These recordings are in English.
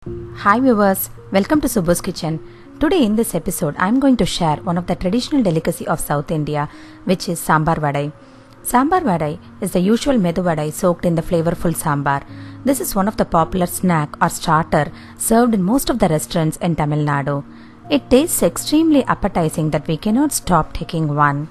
Hi viewers, welcome to Subbu's Kitchen. Today in this episode, I am going to share one of the traditional delicacy of South India, which is sambar vadai. Sambar vadai is the usual medu vadai soaked in the flavorful sambar. This is one of the popular snack or starter served in most of the restaurants in Tamil Nadu. It tastes extremely appetizing that we cannot stop taking one.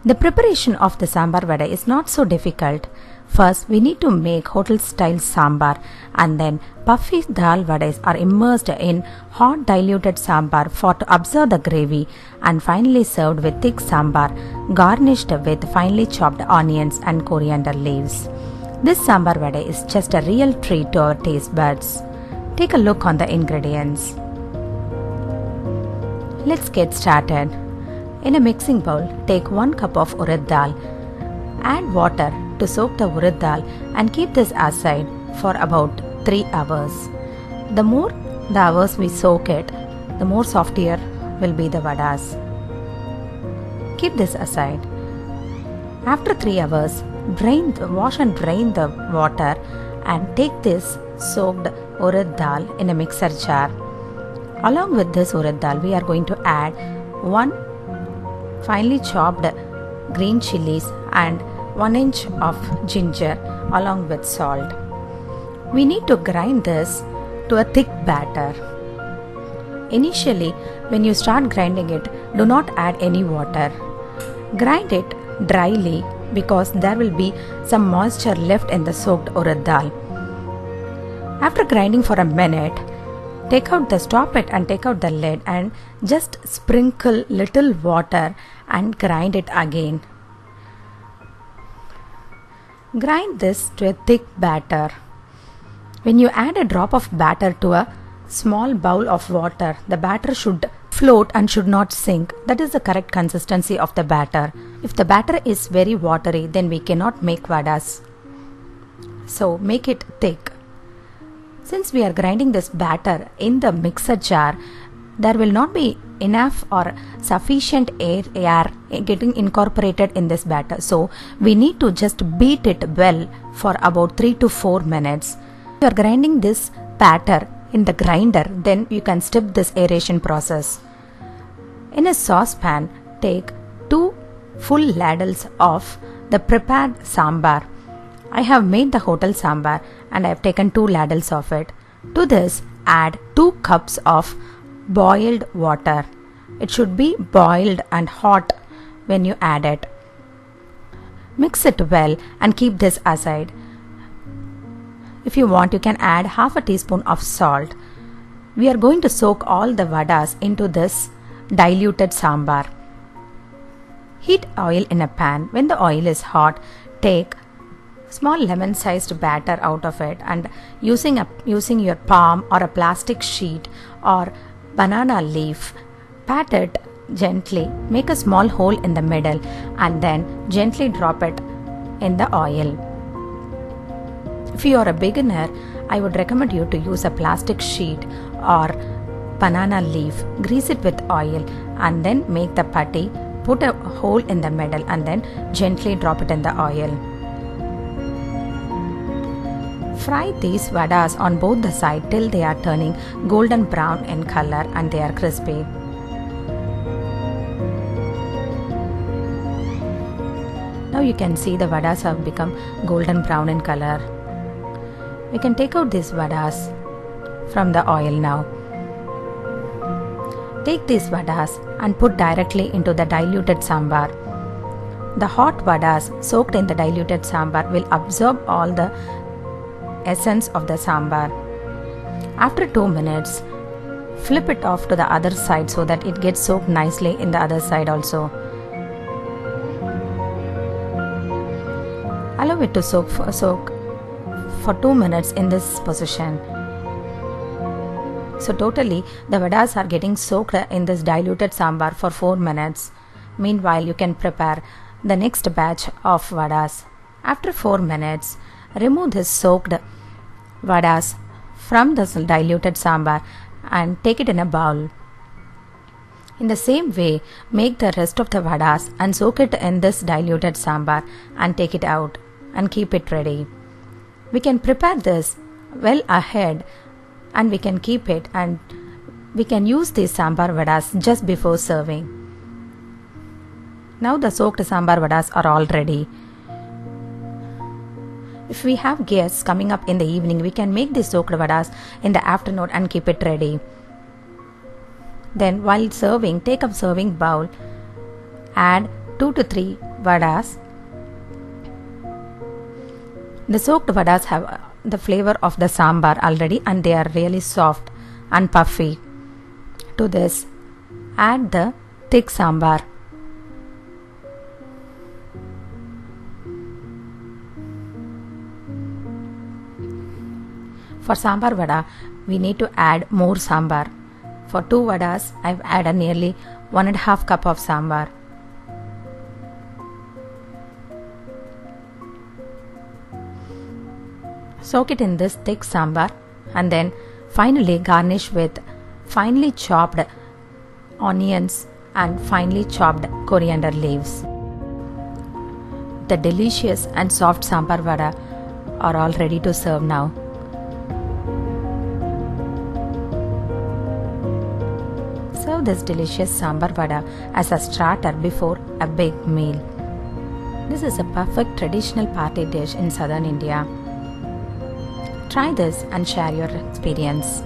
The preparation of the sambar vadai is not so difficult. First, we need to make hotel-style sambar, and then puffy dal vadais are immersed in hot diluted sambar for to absorb the gravy, and finally served with thick sambar garnished with finely chopped onions and coriander leaves. This sambar vadai is just a real treat to our taste buds. Take a look on the ingredients. Let's get started. In a mixing bowl, take 1 cup of urad dal. Add water to soak the urad dal and keep this aside for about 3 hours. The more the hours we soak it, the more softer will be the vadas. Keep this aside. After 3 hours, wash and drain the water and take this soaked urad dal in a mixer jar. Along with this urad dal, we are going to add 1 finely chopped green chilies and 1 inch of ginger along with salt. We need to grind this to a thick batter. Initially, when you start grinding it, do not add any water. Grind it dryly because there will be some moisture left in the soaked urad dal. After grinding for a minute, stop it and take out the lid and just sprinkle little water and grind it again. Grind this to a thick batter. When you add a drop of batter to a small bowl of water, the batter should float and should not sink. That is the correct consistency of the batter. If the batter is very watery, then we cannot make vadas. So make it thick. Since we are grinding this batter in the mixer jar, there will not be enough or sufficient air getting incorporated in this batter. So we need to just beat it well for about 3 to 4 minutes. If you are grinding this batter in the grinder, then you can skip this aeration process. In a saucepan, take 2 full ladles of the prepared sambar. I have made the hotel sambar and I have taken 2 ladles of it. To this, add 2 cups of boiled water. It should be boiled and hot when you add it. Mix it well and keep this aside. If you want, you can add half a teaspoon of salt. We are going to soak all the vadas into this diluted sambar. Heat oil in a pan. When the oil is hot, take small lemon sized batter out of it and using your palm or a plastic sheet or banana leaf, pat it gently, make a small hole in the middle and then gently drop it in the oil. If you are a beginner, I would recommend you to use a plastic sheet or banana leaf, grease it with oil and then make the patti, put a hole in the middle and then gently drop it in the oil. Fry these vadas on both the sides till they are turning golden brown in color and they are crispy. Now you can see the vadas have become golden brown in color. We can take out these vadas from the oil now. Take these vadas and put directly into the diluted sambar. The hot vadas soaked in the diluted sambar will absorb all the essence of the sambar. After 2 minutes, flip it off to the other side so that it gets soaked nicely in the other side also. Allow it to soak for 2 minutes in this position. So totally the vadas are getting soaked in this diluted sambar for 4 minutes. Meanwhile, you can prepare the next batch of vadas. After 4 minutes, remove this soaked vadas from the diluted sambar and take it in a bowl. In the same way, make the rest of the vadas and soak it in this diluted sambar and take it out and keep it ready. We can prepare this well ahead and we can keep it, and we can use these sambar vadas just before serving. Now the soaked sambar vadas are all ready. If we have guests coming up in the evening, we can make the soaked vadas in the afternoon and keep it ready. Then while serving, take a serving bowl, add 2 to 3 vadas. The soaked vadas have the flavor of the sambar already, and they are really soft and puffy. To this, add the thick sambar. For sambar vada, we need to add more sambar. For 2 vadas, I've added nearly 1.5 cup of sambar. Soak it in this thick sambar, and then finally garnish with finely chopped onions and finely chopped coriander leaves. The delicious and soft sambar vada are all ready to serve now. Serve this delicious sambar vada as a starter before a big meal. This is a perfect traditional party dish in southern India. Try this and share your experience.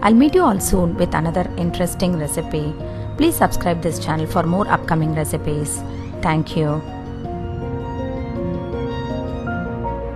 I'll meet you all soon with another interesting recipe. Please subscribe this channel for more upcoming recipes. Thank you.